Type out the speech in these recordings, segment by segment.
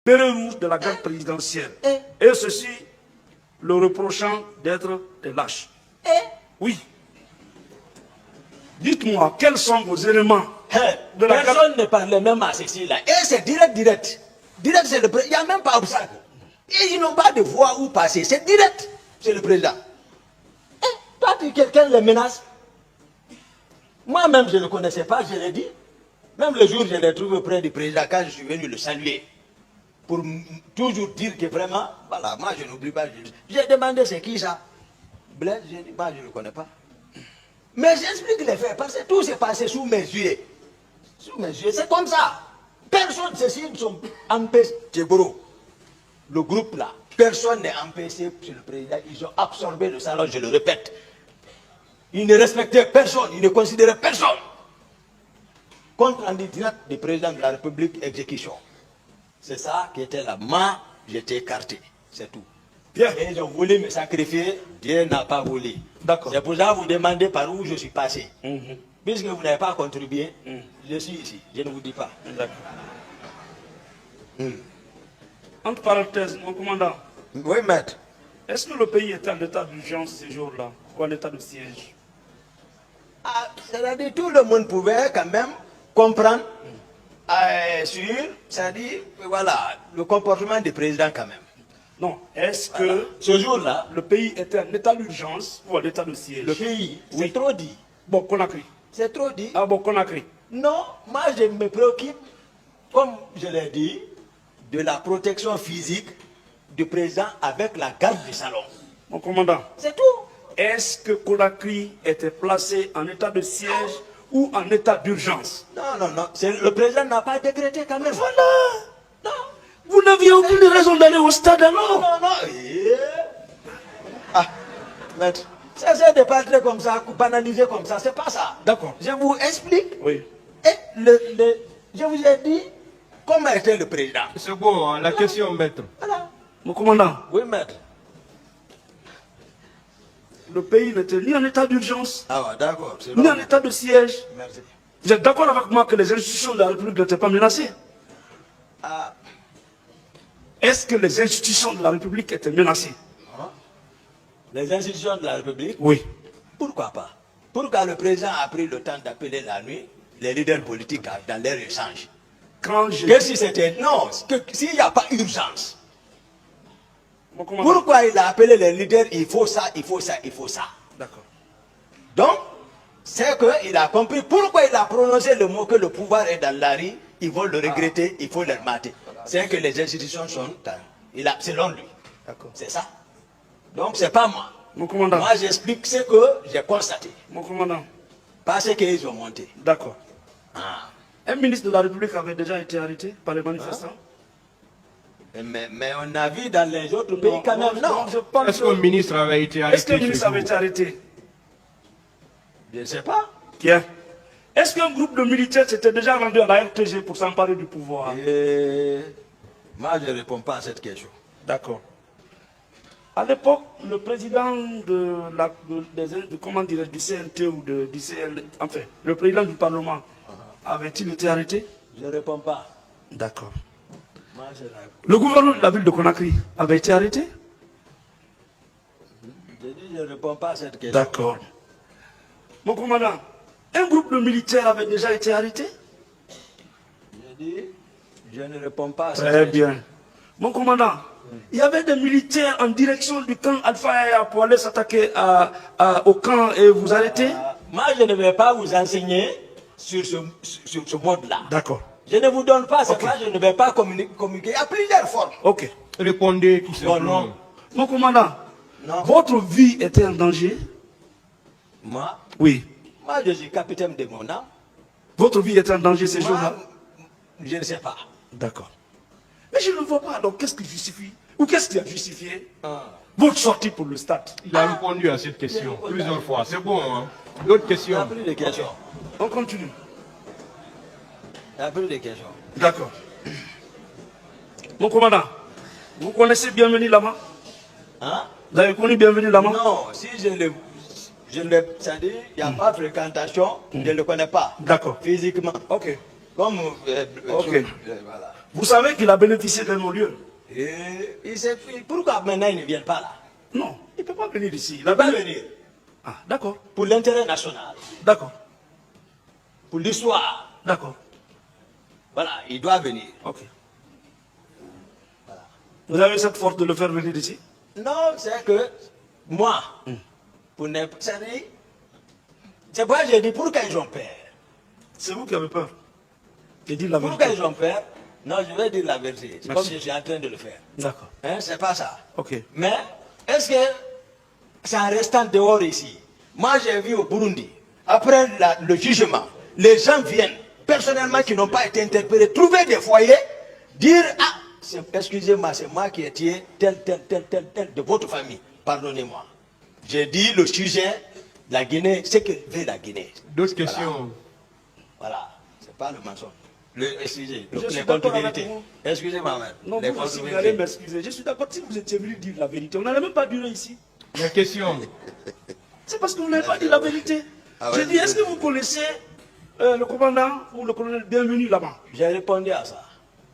béret rouge de la garde présidentielle. Et ceci, le reprochant d'être des lâches. Oui. Dites-moi, quels sont vos éléments de la personne ne parlait même à ceci là. Et c'est direct. Direct, c'est le président. Il n'y a même pas obstacle. Et ils n'ont pas de voie où passer. C'est direct. C'est le président. Toi, quelqu'un les menace. Moi-même, je ne le connaissais pas, je l'ai dit. Même le jour où je l'ai trouvé auprès du président, quand je suis venu le saluer, pour toujours dire que vraiment, voilà, moi je n'oublie pas. J'ai demandé c'est qui ça. Blaise, j'ai dit, moi je ne le connais pas. Mais j'explique les faits, parce que tout s'est passé sous mes yeux. Sous mes yeux, c'est comme ça. Personne, ceci, ils sont empêchés. Tchéboro, le groupe là, personne n'est empêché sur le président. Ils ont absorbé le salon, je le répète. Ils ne respectaient personne, ils ne considéraient personne. Compte rendu direct du président de la République, exécution. C'est ça qui était là. Moi, j'étais écarté. C'est tout. Bien. Et ils ont voulu me sacrifier, Dieu n'a pas voulu. D'accord. C'est pour ça que vous demandez par où je suis passé. Puisque vous n'avez pas contribué, je suis ici. Je ne vous dis pas. D'accord. Entre parenthèses, mon commandant. Oui, maître. Est-ce que le pays est en état d'urgence ces jours-là, ou en état de siège? C'est-à-dire tout le monde pouvait quand même comprendre sur, c'est-à-dire, voilà, le comportement du président quand même. Non, est-ce que ce jour-là, le pays était en état d'urgence ou en état de siège? Le pays, oui. C'est trop dit. Bon, Conakry. C'est trop dit. Ah bon, Conakry. Non, moi je me préoccupe, comme je l'ai dit, de la protection physique du président avec la garde du salon. Mon commandant. C'est tout. Est-ce que Conakry était placé en état de siège ou en état d'urgence? Non. Le président n'a pas décrété quand même. Voilà. Non. Vous n'aviez aucune raison d'aller au stade alors? Non. Maître, cessez de parler comme ça, banaliser comme ça, c'est pas ça. D'accord. Je vous explique. Oui. Et je vous ai dit comment était le président. C'est bon, hein, la question, maître. Voilà. Mon commandant. Oui, maître. Le pays n'était ni en état d'urgence, D'accord. ni en état de siège. Merci. Vous êtes d'accord avec moi que les institutions de la République n'étaient pas menacées? Est-ce que les institutions de la République étaient menacées? Les institutions de la République? Oui. Pourquoi pas? Pourquoi le président a pris le temps d'appeler la nuit les leaders politiques dans leur échange? Que si c'était... Non, s'il n'y a pas urgence. Pourquoi il a appelé les leaders? Il faut ça. D'accord. Donc, c'est qu'il a compris pourquoi il a prononcé le mot que le pouvoir est dans la rue. Ils vont le regretter, il faut le mater. C'est que les institutions sont... selon lui. D'accord. C'est ça. Donc, c'est pas moi. Mon commandant. Moi, j'explique ce que j'ai constaté. Mon commandant. Pas ce qu'ils ont monté. D'accord. Un ministre de la République avait déjà été arrêté par les manifestants? Mais on a vu dans les autres pays quand même, non. Est-ce qu'un ministre avait été arrêté? Est-ce qu'un ministre avait été arrêté? Je ne sais pas. Bien. Est-ce qu'un groupe de militaires s'était déjà rendu à la RTG pour s'emparer du pouvoir? Moi, je ne réponds pas à cette question. D'accord. À l'époque, le président du CNT ou du CL, enfin, le président du Parlement, avait-il été arrêté? Je ne réponds pas. D'accord. Le gouverneur de la ville de Conakry avait été arrêté? Je ne réponds pas à cette question. D'accord. Mon commandant, un groupe de militaires avait déjà été arrêté? Je ne réponds pas à cette question. Très bien. Mon commandant, il y avait des militaires en direction du camp Alpha Yaya pour aller s'attaquer au camp et vous arrêter? Moi, je ne vais pas vous enseigner sur ce mode-là. D'accord. Je ne vous donne pas, c'est pas, je ne vais pas communiquer. Il y a plusieurs formes. Ok. Répondez tout simplement. Non. Mon commandant, votre vie était en danger? Moi? Oui. Moi, je suis capitaine de mon âme. Votre vie était en danger ces jours-là? Je ne sais pas. D'accord. Mais je ne vois pas, donc qu'est-ce qui justifie? Ou qu'est-ce qui a justifié votre sortie pour le stade? Il a répondu à cette question plusieurs fois. C'est bon, hein? D'autres questions? Il n'y a plus de questions. On continue. Il n'y a plus de questions. D'accord. Mon commandant, vous connaissez Bienvenue Lama? Vous avez connu Bienvenue Lama? Non, si je ne c'est-à-dire, il n'y a pas de fréquentation, je ne le connais pas. D'accord. Physiquement. Ok. Comme... Ok. voilà. Vous savez qu'il a bénéficié d'un non-lieu. Et pourquoi maintenant ils ne viennent pas là? Non, il ne peut pas venir ici. Il ne peut pas venir. Ah, d'accord. Pour l'intérêt national, D'accord. pour l'histoire. D'accord. Voilà, il doit venir. Ok. Vous avez cette force de le faire venir ici? Non, c'est que moi, pour n'importe quoi, c'est pourquoi j'ai dit pourquoi ils ont peur. C'est vous qui avez peur. J'ai dit la Pourquoi vérité. ils ont peur? Non, je vais dire la vérité. C'est comme Merci. je suis en train de le faire. D'accord. Hein, c'est pas ça. Ok. Mais est-ce que c'est en restant dehors ici? Moi, j'ai vu au Burundi, après le jugement, les gens viennent, personnellement, qui n'ont pas été interpellés, trouver des foyers, dire, ah, excusez-moi, c'est moi qui ai tué tel de votre famille. Pardonnez-moi. J'ai dit le sujet, la Guinée, c'est que veut la Guinée. D'autres questions? Voilà, c'est pas le mensonge. Excusez, Je suis les d'accord contre-vérités. avec vous. Excusez-moi, même. Non, Les vous aussi, vous contre-vérités. allez m'excuser. Je suis d'accord si vous étiez venu dire la vérité. On n'allait même pas durer ici. La question? C'est parce que vous n'avez pas dit la vérité. Ah ouais, J'ai dit, est-ce que vous connaissez le commandant ou le colonel Bienvenu là-bas? J'ai répondu à ça.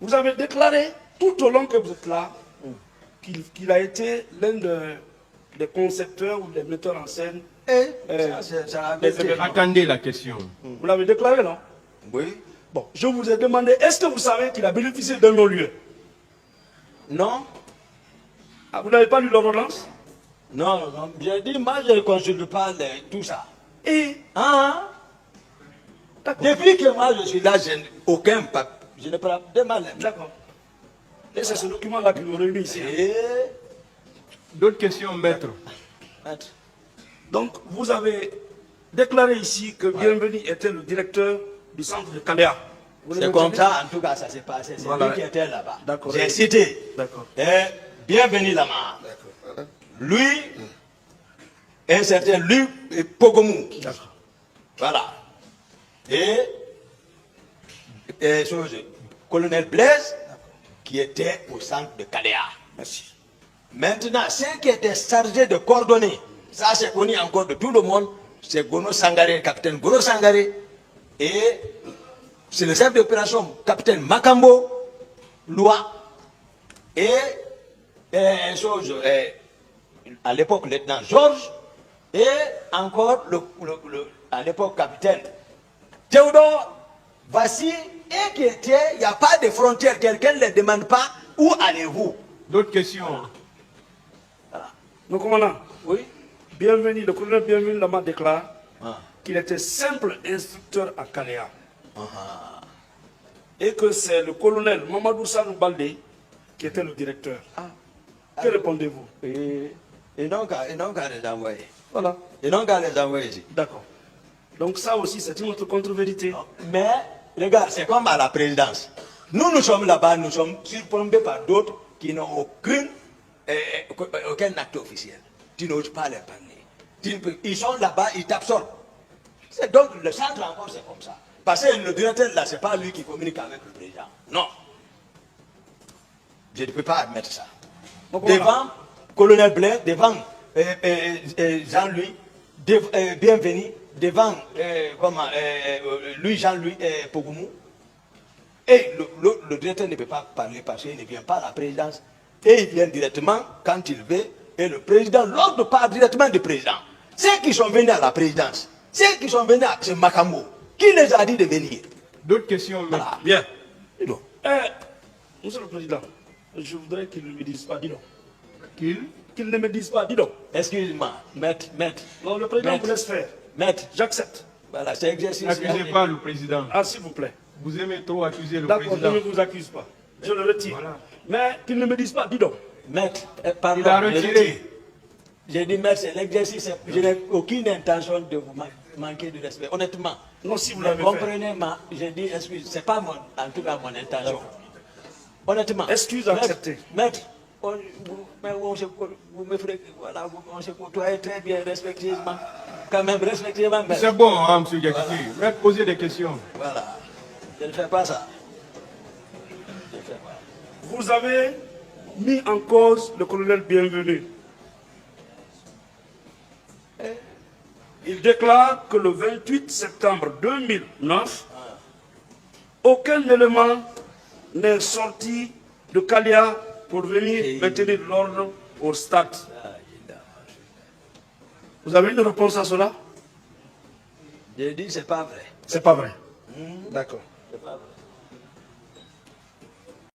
Vous avez déclaré tout au long que vous êtes là qu'il a été l'un des concepteurs ou des metteurs en scène. Ça a été. Attendez la question. Vous l'avez déclaré, non? Oui. Bon, je vous ai demandé, est-ce que vous savez qu'il a bénéficié d'un non-lieu? Non. Ah, vous n'avez pas lu l'ordonnance? Non, non. J'ai dit, moi, je ne consulte pas tout ça. Et Hein? d'accord. Depuis que moi, je suis là, je n'ai aucun papier. Je ne prends pas mal. D'accord. Et c'est ce document-là qui nous réunit ici. Et... D'autres questions, maître? Maître. Donc, vous avez déclaré ici que Bienvenu était le directeur du centre de Kalea. Vous le C'est comme maintenez? ça, en tout cas, ça s'est passé. C'est Voilà. lui qui était là-bas. D'accord. J'ai cité. D'accord. Et bienvenue là-bas. Lui, un certain Luc Pogomou. D'accord. Voilà. Et colonel Blaise, qui était au centre de Kalea. Merci. Maintenant, ceux qui étaient chargés de coordonner, ça c'est connu encore de tout le monde, c'est Gono Sangaré, capitaine Gono Sangaré, et c'est le chef d'opération, capitaine Makambo, Loa, et à l'époque, lieutenant Georges, et encore à l'époque, capitaine Théodore, voici, et qui était, il n'y a pas de frontières, quelqu'un ne les demande pas, où allez-vous? D'autres questions? Mon commandant, Oui. Bienvenu, le colonel Bienvenu là-bas déclare Ah. qu'il était simple instructeur à Kalea. Et que c'est le colonel Mamadou Sanou Baldé qui était le directeur. Que répondez-vous? Et donc, à les envoyer. Voilà. Et donc, à les envoyer ici. D'accord. Donc ça aussi, c'est une autre contre-vérité. Mais, regarde, c'est comme à la présidence. Nous sommes là-bas, nous sommes surplombés par d'autres qui n'ont aucun acte officiel. Tu n'oses pas les parler. Ils sont là-bas, ils t'absorbent. C'est donc le centre encore, c'est comme ça. Parce que le directeur là, c'est pas lui qui communique avec le président. Non. Je ne peux pas admettre ça. Mon commandant, Devant colonel Blair, devant Jean-Louis, Bienvenu, devant Jean-Louis Pogoumou. Et le directeur ne peut pas parler parce qu'il ne vient pas à la présidence. Et il vient directement quand il veut. Et le président l'ordre part directement du président. Ceux qui sont venus à la présidence, ceux qui sont venus à ce Makambo, qui les a dit de venir? D'autres questions, maître? Voilà. bien. Dis donc. Monsieur le Président, je voudrais qu'il ne me dise pas, dis donc. Qu'il Ne me dise pas, dis donc. Excuse-moi, maître. Non, le président Maître. vous laisse faire. Maître, J'accepte. voilà, c'est exercice. N'accusez pas le président. Ah, s'il vous plaît. Vous aimez trop accuser le D'accord, je président. ne vous accuse pas. Je le retire. Voilà. Mais qu'il ne me dise pas, dis donc. Maître, pardon. Il a je retiré. retire. J'ai dit, maître, c'est l'exercice. Je n'ai aucune intention de vous manquer de respect. Honnêtement. Non, si vous Mais l'avez fait. comprenez, j'ai dit, excuse, c'est pas en tout cas mon intention. Honnêtement. Excuse Maître, acceptée. Maître, on se côtoie très bien, respectueusement. Quand même, respectueusement. Maître. C'est bon, hein, M. Diakité. Maître, posez des questions. Voilà. Je ne fais pas ça. Je ne fais pas. Vous avez mis en cause le colonel Bienvenu. Il déclare que le 28 septembre 2009, aucun élément n'est sorti de Kalia pour venir maintenir l'ordre au stade. Vous avez une réponse à cela? J'ai dit c'est pas vrai. C'est pas vrai. D'accord. C'est pas vrai.